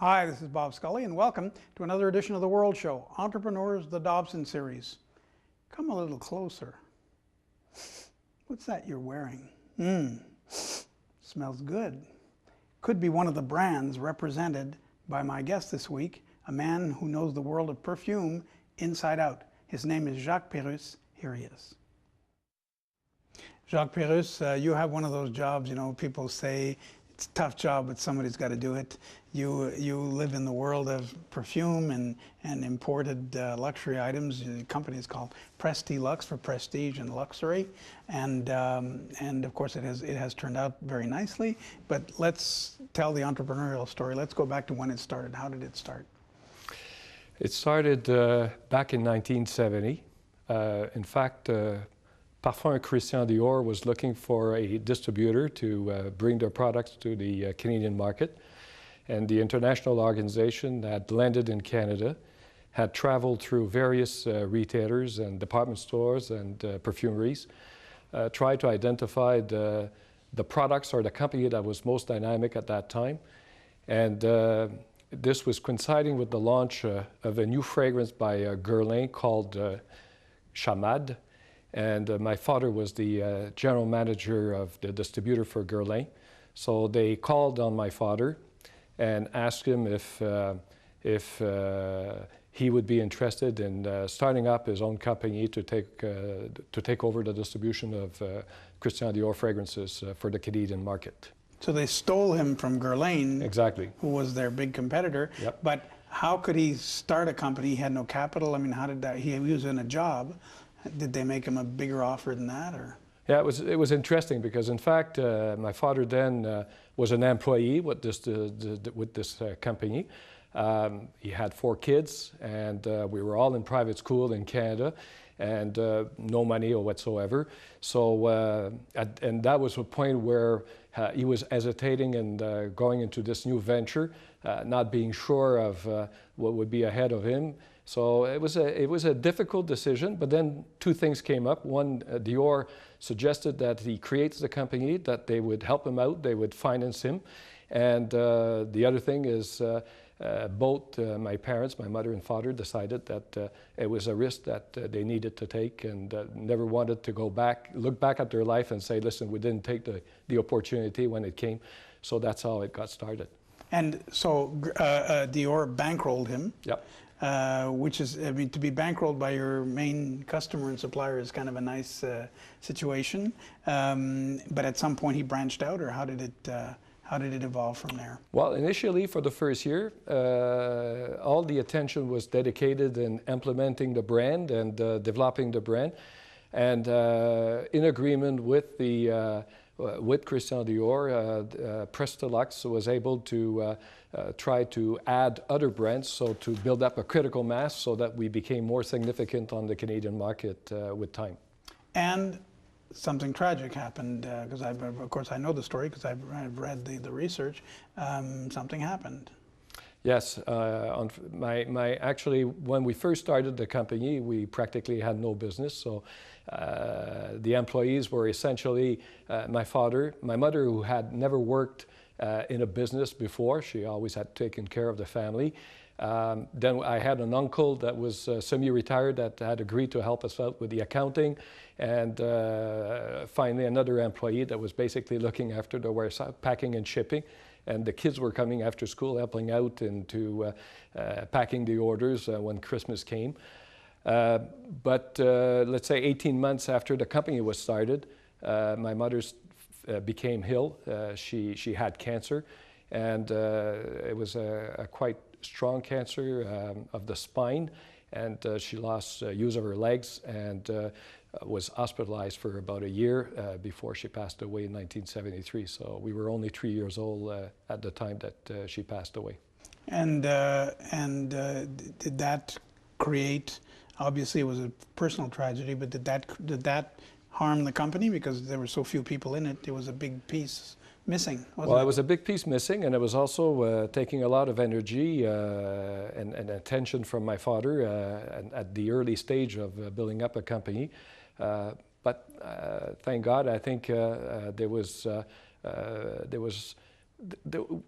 Hi, this is Bob Scully, and welcome to another edition of The World Show, Entrepreneurs, the Dobson Series. Come a little closer. What's that you're wearing? Smells good. Could be one of the brands represented by my guest this week, a man who knows the world of perfume inside out. His name is Scully-JDPerusse. Here he is. Scully-JDPerusse, you have one of those jobs, people say, it's a tough job, but somebody's got to do it. You live in the world of perfume and imported luxury items. The company is called Prestige Luxe for prestige and luxury, and of course it has turned out very nicely. But let's tell the entrepreneurial story. Let's go back to when it started. How did it start? It started back in 1970. In fact, Parfum Christian Dior was looking for a distributor to bring their products to the Canadian market. And the international organization that landed in Canada had traveled through various retailers and department stores and perfumeries, tried to identify the products or the company that was most dynamic at that time. And this was coinciding with the launch of a new fragrance by Guerlain called Chamade. And my father was the general manager of the distributor for Guerlain. So they called on my father and asked him if he would be interested in starting up his own company to take over the distribution of Christian Dior fragrances for the Canadian market. So they stole him from Guerlain, exactly, who was their big competitor. Yep. But how could he start a company? He had no capital. I mean, how did that? He was in a job. Did they make him a bigger offer than that, or? Yeah, it was interesting because, in fact, my father then was an employee with this company. He had 4 kids, and we were all in private school in Canada, and no money whatsoever. So, and that was a point where he was hesitating and going into this new venture, not being sure of what would be ahead of him. So it was a difficult decision, but then 2 things came up. One, Dior suggested that he creates the company, that they would help him out, they would finance him. And the other thing is both my parents, my mother and father, decided that it was a risk that they needed to take and never wanted to look back at their life and say, listen, we didn't take the opportunity when it came. So that's how it got started. And so Dior bankrolled him. Yep. Which is, I mean, to be bankrolled by your main customer and supplier is kind of a nice situation. But at some point he branched out, or how did it evolve from there? Well, initially for the first year, all the attention was dedicated in implementing the brand and developing the brand. And in agreement with with Christian Dior, Prestige Luxe was able to try to add other brands, so to build up a critical mass so that we became more significant on the Canadian market with time. And something tragic happened, because of course I know the story because I've read the research. Something happened. Yes, actually, when we first started the company, we practically had no business. So the employees were essentially my father, my mother, who had never worked in a business before. She always had taken care of the family. Then I had an uncle that was semi-retired that had agreed to help us out with the accounting, and finally another employee that was basically looking after the warehouse, packing and shipping. And the kids were coming after school, helping out into packing the orders when Christmas came. But let's say 18 months after the company was started, my mother became ill. She had cancer, and it was a quite strong cancer of the spine, and she lost use of her legs and was hospitalized for about a year before she passed away in 1973. So we were only 3 years old at the time that she passed away. And did that create? Obviously, it was a personal tragedy, but did that harm the company because there were so few people in it? There was a big piece missing, wasn't it? Well, it was a big piece missing, and it was also taking a lot of energy and attention from my father at the early stage of building up a company. But thank God, I think there was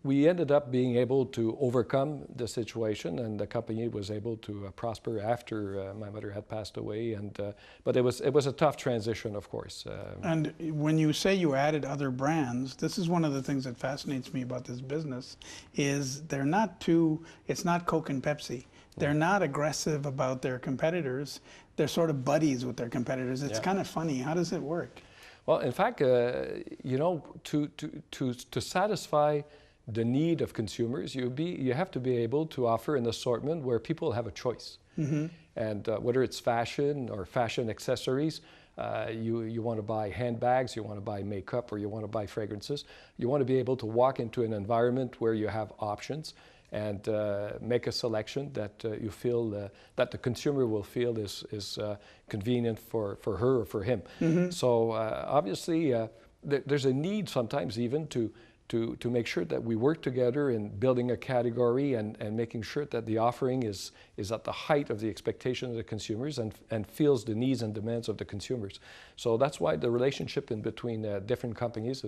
we ended up being able to overcome the situation, and the company was able to prosper after my mother had passed away. And but it was a tough transition, of course. And when you say you added other brands, this is one of the things that fascinates me about this business, is they're not too, it's not Coke and Pepsi. They're not aggressive about their competitors. They're sort of buddies with their competitors. It's kind of funny. How does it work? Well, in fact, you know, to satisfy the need of consumers, you have to be able to offer an assortment where people have a choice. And whether it's fashion or fashion accessories, you want to buy handbags, you want to buy makeup, or you want to buy fragrances. You want to be able to walk into an environment where you have options and make a selection that you feel that the consumer will feel is convenient for her or for him. So obviously there's a need sometimes even to make sure that we work together in building a category and making sure that the offering is at the height of the expectations of the consumers and feels the needs and demands of the consumers. So that's why the relationship in between different companies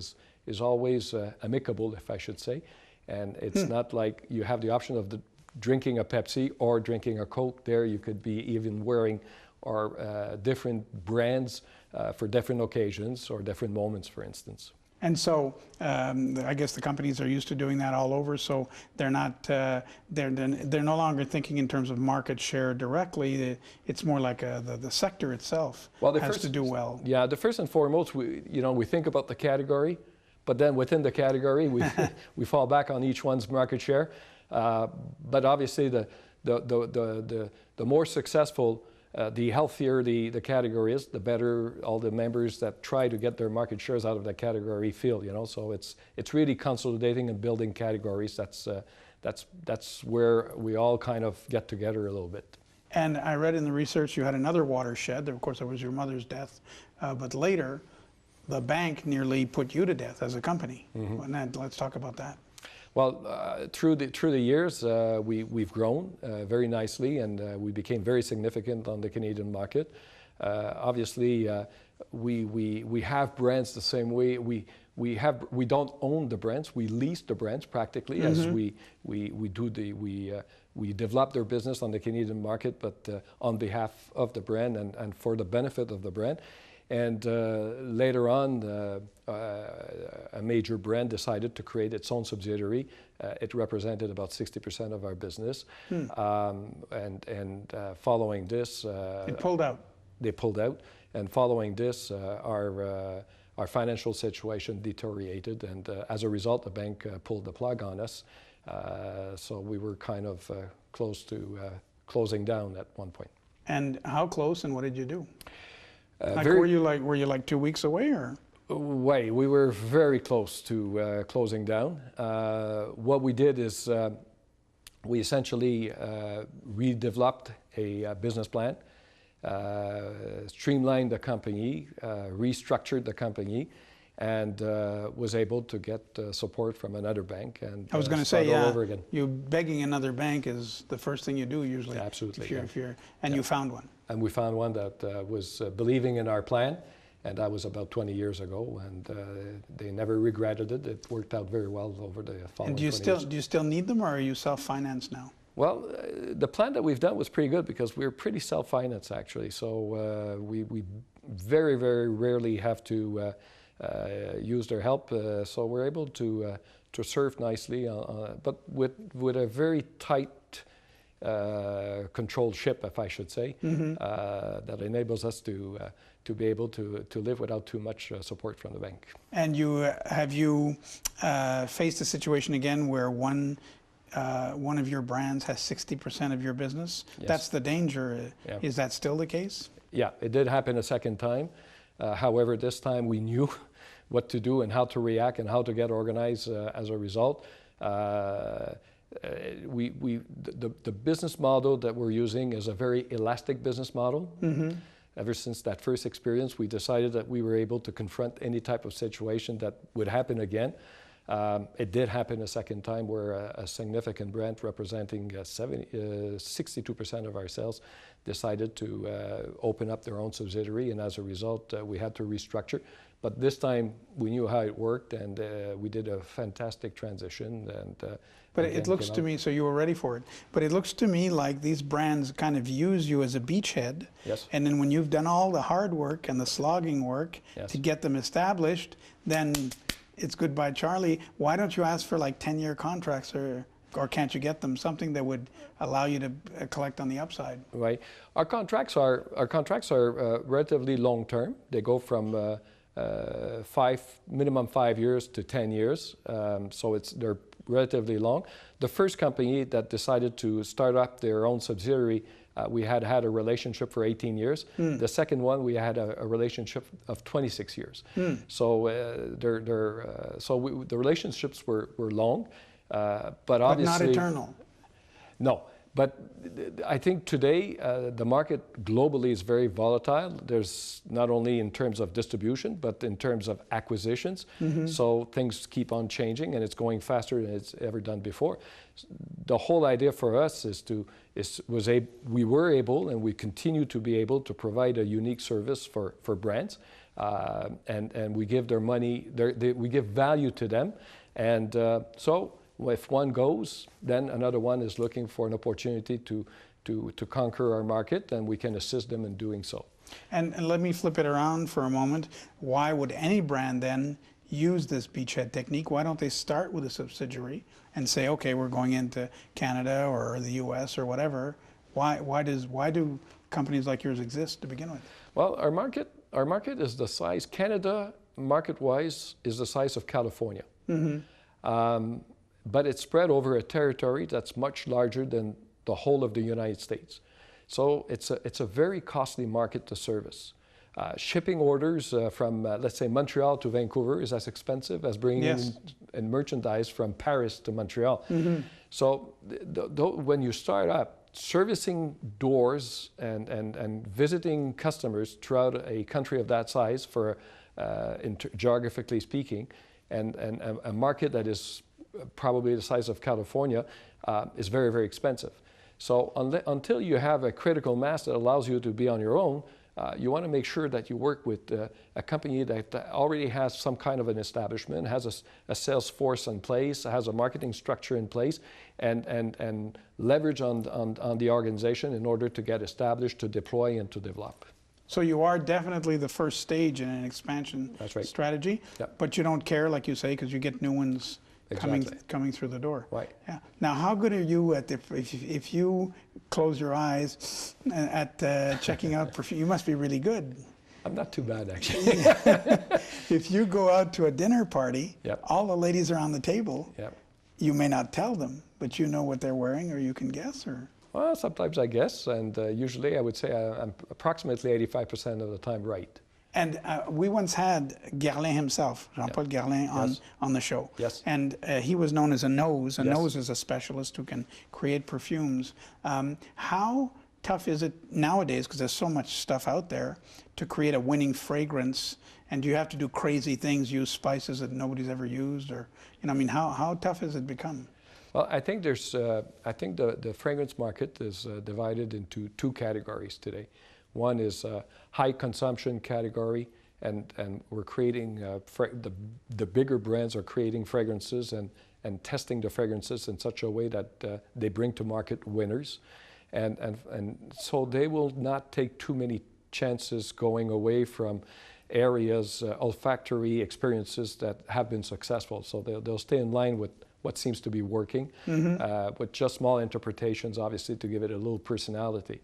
is always amicable, if I should say. And it's not like you have the option of drinking a Pepsi or drinking a Coke. There you could be even wearing our different brands for different occasions or different moments, for instance. And so I guess the companies are used to doing that all over, so they're not, they're no longer thinking in terms of market share directly. It's more like the sector itself has to do well. Yeah, the first and foremost, we think about the category, but then within the category, we fall back on each one's market share. But obviously, the more successful, the healthier the category is, the better all the members that try to get their market shares out of that category feel. So it's really consolidating and building categories. That's where we all kind of get together a little bit. And I read in the research you had another watershed. Of course, it was your mother's death, but later, the bank nearly put you to death as a company. Let's talk about that. Well, through the years, we've grown very nicely, and we became very significant on the Canadian market. Obviously, we have brands the same way. We don't own the brands. We lease the brands practically as we develop their business on the Canadian market, but on behalf of the brand and for the benefit of the brand. And later on, a major brand decided to create its own subsidiary. It represented about 60% of our business. And following this... it pulled out. They pulled out. And following this, our financial situation deteriorated. And as a result, the bank pulled the plug on us. So we were kind of close to closing down at one point. And how close, and what did you do? Were you like 2 weeks away, or? We were very close to closing down. What we did is we essentially redeveloped a business plan, streamlined the company, restructured the company, and was able to get support from another bank and I was going to say, all over again. You begging another bank is the first thing you do usually. Absolutely. You found one. And we found one that was believing in our plan, and that was about 20 years ago, and they never regretted it. It worked out very well over the following 20 years. Do you still need them, or are you self-financed now? Well, the plan that we've done was pretty good because we're pretty self-financed actually. So we very, very rarely have to use their help. So we're able to surf nicely, but with a very tight controlled ship, if I should say, that enables us to be able to live without too much support from the bank. And have you faced a situation again where one of your brands has 60% of your business? Yes. That's the danger. Yeah. Is that still the case? Yeah, it did happen a second time. However, this time we knew what to do and how to react and how to get organized as a result. The business model that we're using is a very elastic business model. Ever since that first experience, we decided that we were able to confront any type of situation that would happen again. It did happen a second time where a significant brand representing 62% of our sales decided to open up their own subsidiary, and as a result, we had to restructure. But this time, we knew how it worked, and we did a fantastic transition. And but it looks to me, so you were ready for it. But it looks to me like these brands kind of use you as a beachhead. Yes. And then when you've done all the hard work and the slogging work Yes. to get them established, then it's goodbye, Charlie. Why don't you ask for like 10-year contracts, or can't you get them something that would allow you to collect on the upside? Right. Our contracts are relatively long term. They go from minimum 5 years to 10 years. So they're relatively long. The first company that decided to start up their own subsidiary, we had a relationship for 18 years. The second one, we had a relationship of 26 years. So the relationships were long, but obviously... But not eternal. No. But I think today the market globally is very volatile. There's not only in terms of distribution, but in terms of acquisitions. So things keep on changing, and it's going faster than it's ever done before. The whole idea for us we were able, and we continue to be able to provide a unique service for brands, and we give their money, we give value to them, and so. If one goes, then another one is looking for an opportunity to conquer our market, and we can assist them in doing so. And let me flip it around for a moment. Why would any brand then use this beachhead technique? Why don't they start with a subsidiary and say, okay, we're going into Canada or the US or whatever? Why do companies like yours exist to begin with? Well, our market is the size, Canada market-wise is the size of California. But it's spread over a territory that's much larger than the whole of the United States. So it's a very costly market to service. Shipping orders from, let's say, Montreal to Vancouver is as expensive as bringing in merchandise from Paris to Montreal. So when you start up, servicing doors and visiting customers throughout a country of that size, geographically speaking, and a market that is probably the size of California, is very, very expensive. So until you have a critical mass that allows you to be on your own, you want to make sure that you work with a company that already has some kind of an establishment, has a sales force in place, has a marketing structure in place, and leverage on the organization in order to get established, to deploy, and to develop. So you are definitely the first stage in an expansion strategy, but you don't care, like you say, because you get new ones coming through the door. Right. Yeah. Now, how good are you at if you close your eyes at checking out perfume? You must be really good. I'm not too bad, actually. If you go out to a dinner party, all the ladies are on the table. You may not tell them, but you know what they're wearing, or you can guess, or. Well, sometimes I guess, and usually I would say I'm approximately 85% of the time right. And we once had Guerlain himself, Jean-Paul Guerlain, on the show. Yes. And he was known as a nose. A nose is a specialist who can create perfumes. How tough is it nowadays, because there's so much stuff out there, to create a winning fragrance? And do you have to do crazy things, use spices that nobody's ever used? Or, I mean, how tough has it become? Well, I think the fragrance market is divided into two categories today. One is a high consumption category, and we're creating, the bigger brands are creating fragrances and testing the fragrances in such a way that they bring to market winners. And so they will not take too many chances going away from areas, olfactory experiences that have been successful. So they'll stay in line with what seems to be working, with just small interpretations, obviously, to give it a little personality.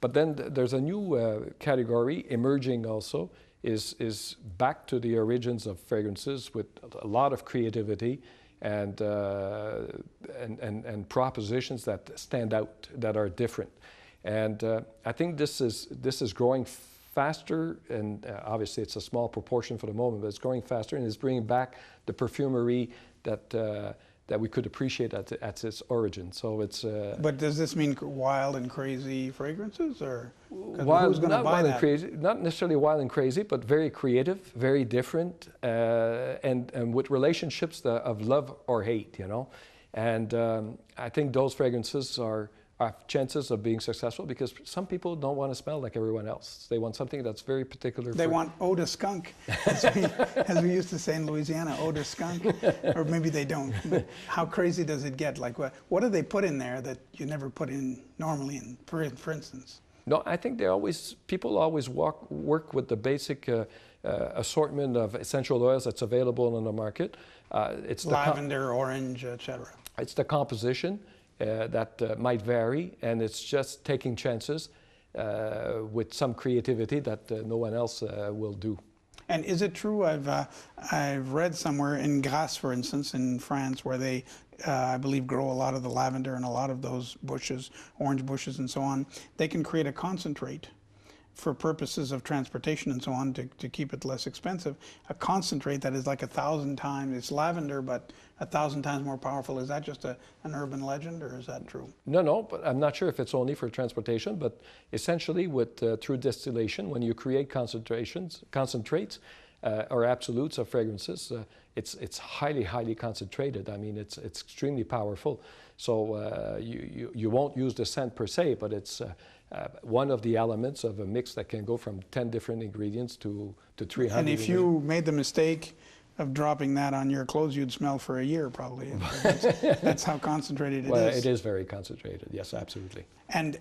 But then there's a new category emerging also, is back to the origins of fragrances with a lot of creativity and propositions that stand out, that are different. And I think this is growing faster, and obviously it's a small proportion for the moment, but it's growing faster, and it's bringing back the perfumery that that we could appreciate at its origin. So it's. But does this mean wild and crazy fragrances, or wild, who's going to not buy wild that? and crazy, not necessarily wild and crazy, but very creative, very different, and with relationships of love or hate, you know. And I think those fragrances have chances of being successful because some people don't want to smell like everyone else. They want something that's very particular. They want eau de skunk, as we used to say in Louisiana, eau de skunk, or maybe they don't. But how crazy does it get? Like what do they put in there that you never put in normally, for instance? No, I think people always work with the basic assortment of essential oils that's available on the market. It's lavender, orange, etc. It's the composition that might vary, and it's just taking chances with some creativity that no one else will do. And is it true? I've read somewhere in Grasse, for instance, in France, where they, I believe, grow a lot of the lavender and a lot of those bushes, orange bushes and so on. They can create a concentrate for purposes of transportation and so on to keep it less expensive. A concentrate that is like 1,000 times, it's lavender, but 1,000 times more powerful. Is that just an urban legend, or is that true? No, but I'm not sure if it's only for transportation, but essentially through distillation, when you create concentrates or absolutes of fragrances, it's highly concentrated. I mean, it's extremely powerful. So you won't use the scent per se, but it's one of the elements of a mix that can go from 10 different ingredients to 300. And if you made the mistake of dropping that on your clothes, you'd smell for a year probably. That's how concentrated it is. Well, it is very concentrated, yes, absolutely. And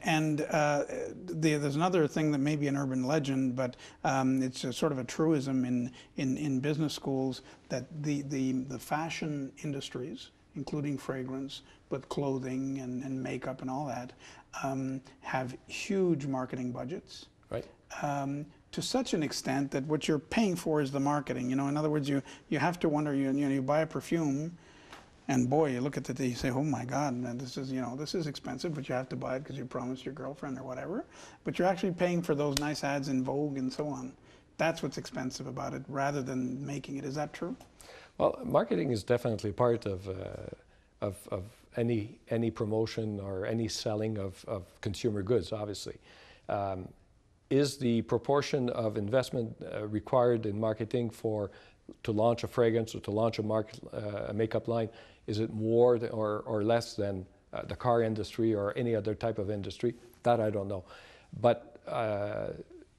there's another thing that may be an urban legend, but it's a sort of a truism in business schools, that the fashion industries, including fragrance, but clothing and makeup and all that, have huge marketing budgets. Right. To such an extent that what you're paying for is the marketing. You know, in other words, you have to wonder. You buy a perfume, and boy, you look at it, you say, oh my God, this is expensive, but you have to buy it because you promised your girlfriend or whatever. But you're actually paying for those nice ads in Vogue and so on. That's what's expensive about it, rather than making it. Is that true? Well, marketing is definitely part of any promotion or any selling of consumer goods, obviously. Is the proportion of investment required in marketing to launch a fragrance or to launch a makeup line, is it more or less than the car industry or any other type of industry? That I don't know. But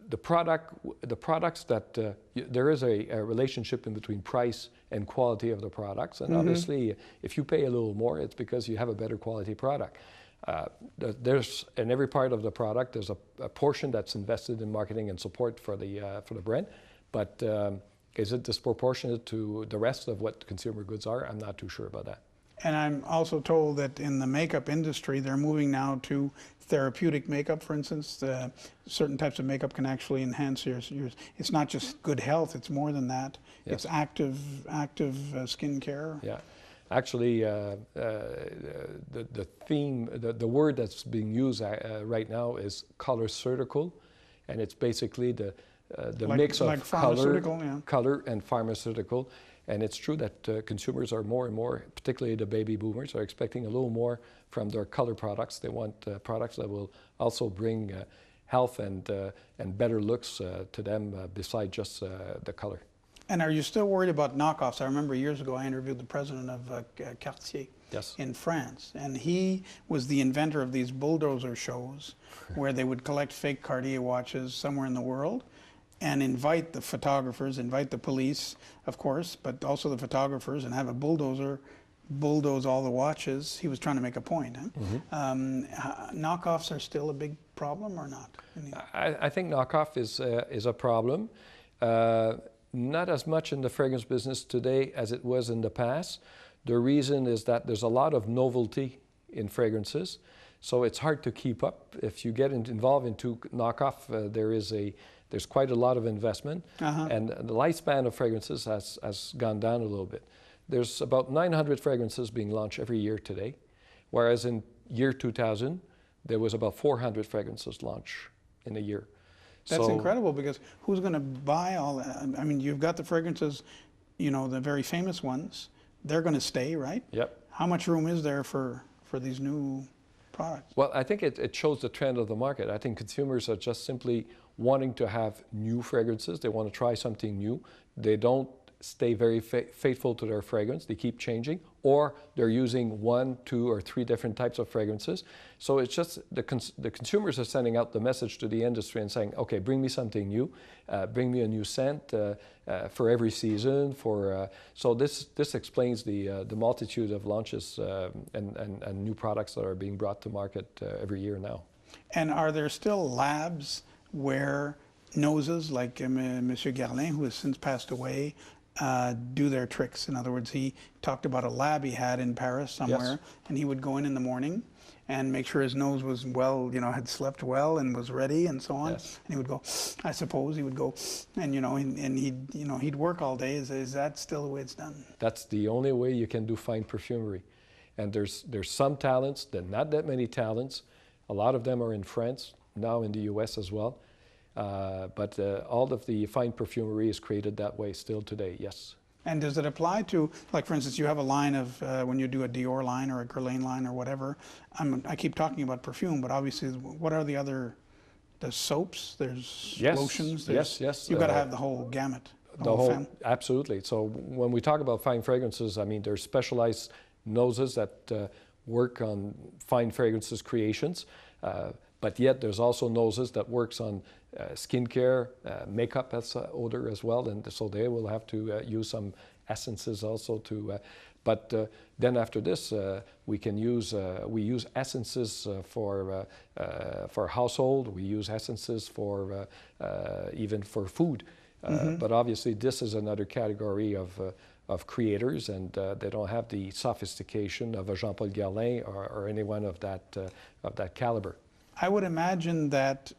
the products that there is a relationship in between price and quality of the products, and obviously if you pay a little more, it's because you have a better quality product. There's in every part of the product, there's a portion that's invested in marketing and support for the brand, but is it disproportionate to the rest of what consumer goods are? I'm not too sure about that. And I'm also told that in the makeup industry, they're moving now to therapeutic makeup, for instance. Certain types of makeup can actually enhance your it's not just good health, it's more than that. Yes. It's active skin care. Yeah. Actually, the theme, the word that's being used right now is colorceutical, and it's basically the mix of color and pharmaceutical. And it's true that consumers are more and more, particularly the baby boomers, are expecting a little more from their color products. They want products that will also bring health and better looks to them beside just the color. And are you still worried about knockoffs? I remember years ago I interviewed the president of Cartier in France, and he was the inventor of these bulldozer shows where they would collect fake Cartier watches somewhere in the world and invite the photographers, invite the police, of course, but also the photographers, and have a bulldozer bulldoze all the watches. He was trying to make a point. Huh? Knockoffs are still a big problem or not? I think knockoff is a problem. Not as much in the fragrance business today as it was in the past. The reason is that there's a lot of novelty in fragrances, so it's hard to keep up. If you get involved into knockoff, there's quite a lot of investment, and the lifespan of fragrances has gone down a little bit. There's about 900 fragrances being launched every year today, whereas in year 2000, there was about 400 fragrances launched in a year. That's incredible, because who's going to buy all that? I mean, you've got the fragrances, you know, the very famous ones. They're going to stay, right? Yep. How much room is there for these new products? Well, I think it shows the trend of the market. I think consumers are just simply wanting to have new fragrances. They want to try something new. They don't stay very faithful to their fragrance. They keep changing, or they're using 1, 2, or 3 different types of fragrances. So it's just the consumers are sending out the message to the industry and saying, okay, bring me something new, bring me a new scent for every season. So this explains the multitude of launches and new products that are being brought to market every year now. And are there still labs where noses like Monsieur Garlin, who has since passed away, do their tricks? In other words, he talked about a lab he had in Paris somewhere, yes, and he would go in the morning and make sure his nose was well, had slept well and was ready and so on. Yes. And he would go, I suppose he would go, and he'd work all day. Is that still the way it's done? That's the only way you can do fine perfumery. And there's some talents, there are not that many talents. A lot of them are in France, now in the US as well. But all of the fine perfumery is created that way still today, yes. And does it apply to, like for instance, you have a line of, when you do a Dior line or a Guerlain line or whatever, I keep talking about perfume, but obviously what are the other, there's soaps, there's lotions, yes. You've got to have the whole gamut. The whole family. Absolutely. So when we talk about fine fragrances, I mean, there's specialized noses that work on fine fragrances creations, but yet there's also noses that works on skincare, makeup has odor as well, and so they will have to use some essences also to. But then after this, we use essences for household. We use essences for even for food. But obviously, this is another category of creators, and they don't have the sophistication of a Jean-Paul Guerlain or anyone of that caliber. I would imagine that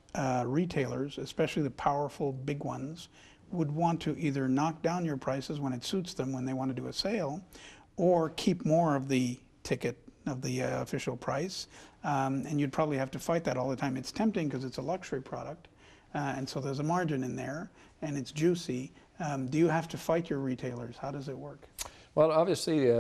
retailers, especially the powerful big ones, would want to either knock down your prices when it suits them, when they want to do a sale, or keep more of the ticket of the official price. And you'd probably have to fight that all the time. It's tempting because it's a luxury product, and so there's a margin in there, and it's juicy. Do you have to fight your retailers? How does it work? Well, obviously,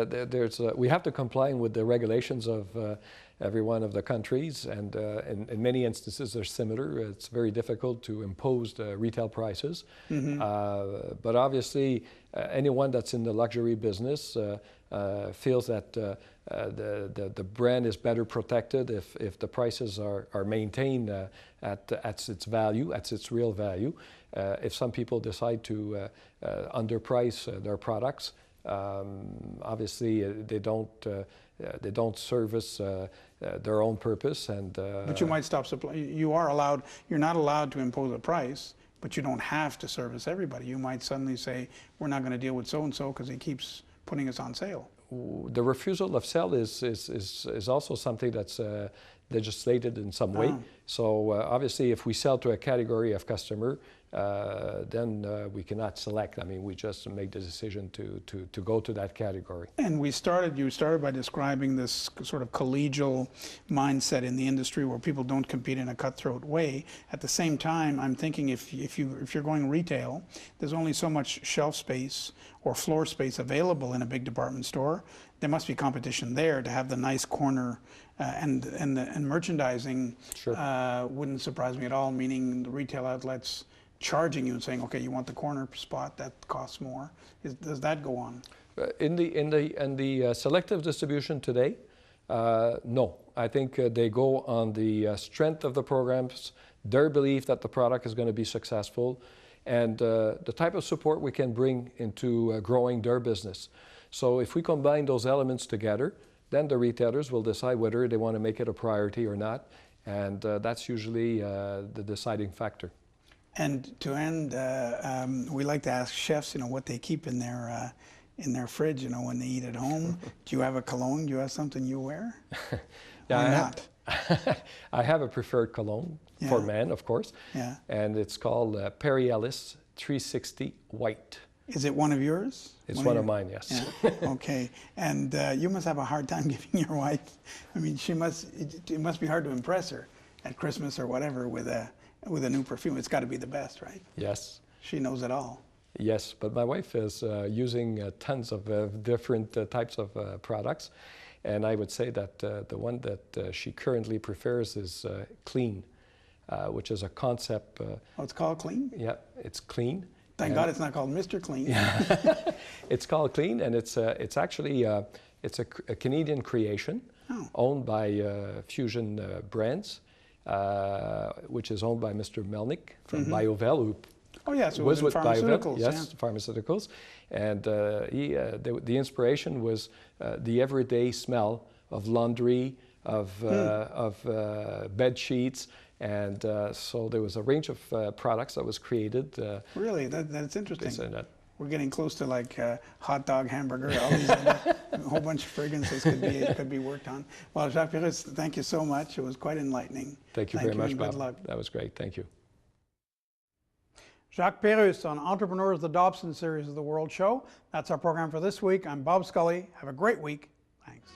we have to comply with the regulations of every one of the countries, and in many instances they're similar. It's very difficult to impose the retail prices. But obviously, anyone that's in the luxury business feels that the brand is better protected if the prices are maintained at its value, at its real value. If some people decide to underprice their products, obviously they don't service their own purpose, and but you might stop supply. You're not allowed to impose a price, but you don't have to service everybody. You might suddenly say, we're not going to deal with so and so because he keeps putting us on sale. The refusal of sale is also something that's legislated in some way. So obviously, if we sell to a category of customer, then we cannot select. I mean, we just make the decision to go to that category. And you started by describing this sort of collegial mindset in the industry where people don't compete in a cutthroat way. At the same time, I'm thinking if you're going retail, there's only so much shelf space or floor space available in a big department store. There must be competition there to have the nice corner, and merchandising. Sure. Wouldn't surprise me at all, meaning the retail outlets charging you and saying, okay, you want the corner spot, that costs more. Does that go on? In the selective distribution today, no. I think they go on the strength of the programs, their belief that the product is going to be successful, and the type of support we can bring into growing their business. So if we combine those elements together, then the retailers will decide whether they want to make it a priority or not, and that's usually the deciding factor. And to end, we like to ask chefs, what they keep in their fridge, when they eat at home. Do you have a cologne? Do you have something you wear? Yeah, I have a preferred cologne for men, of course. Yeah. And it's called Perry Ellis 360 White. Is it one of yours? It's one of mine, yes. Yeah. Okay. And you must have a hard time giving your wife. I mean, it must be hard to impress her at Christmas or whatever with a new perfume. It's got to be the best, right? Yes. She knows it all. Yes, but my wife is using tons of different types of products. And I would say that the one that she currently prefers is clean, which is a concept. Oh, it's called Clean? Yeah, it's clean. Thank God it's not called Mr. Clean. Yeah. It's called Clean, and it's actually it's a Canadian creation owned by Fusion Brands, which is owned by Mr. Melnick from BioVel, who oh yeah, so was with pharmaceuticals. Yes, pharmaceuticals. And the inspiration was the everyday smell of laundry, of bed sheets, and so there was a range of products that was created. Really, that's interesting. We're getting close to like hot dog, hamburger, all these other, a whole bunch of fragrances could be worked on. Well, Jacques-Perusse, thank you so much. It was quite enlightening. Thank you very much, and Bob. Good luck. That was great. Thank you. Jacques-Perusse on Entrepreneurs, the Dobson series of the World Show. That's our program for this week. I'm Bob Scully. Have a great week. Thanks.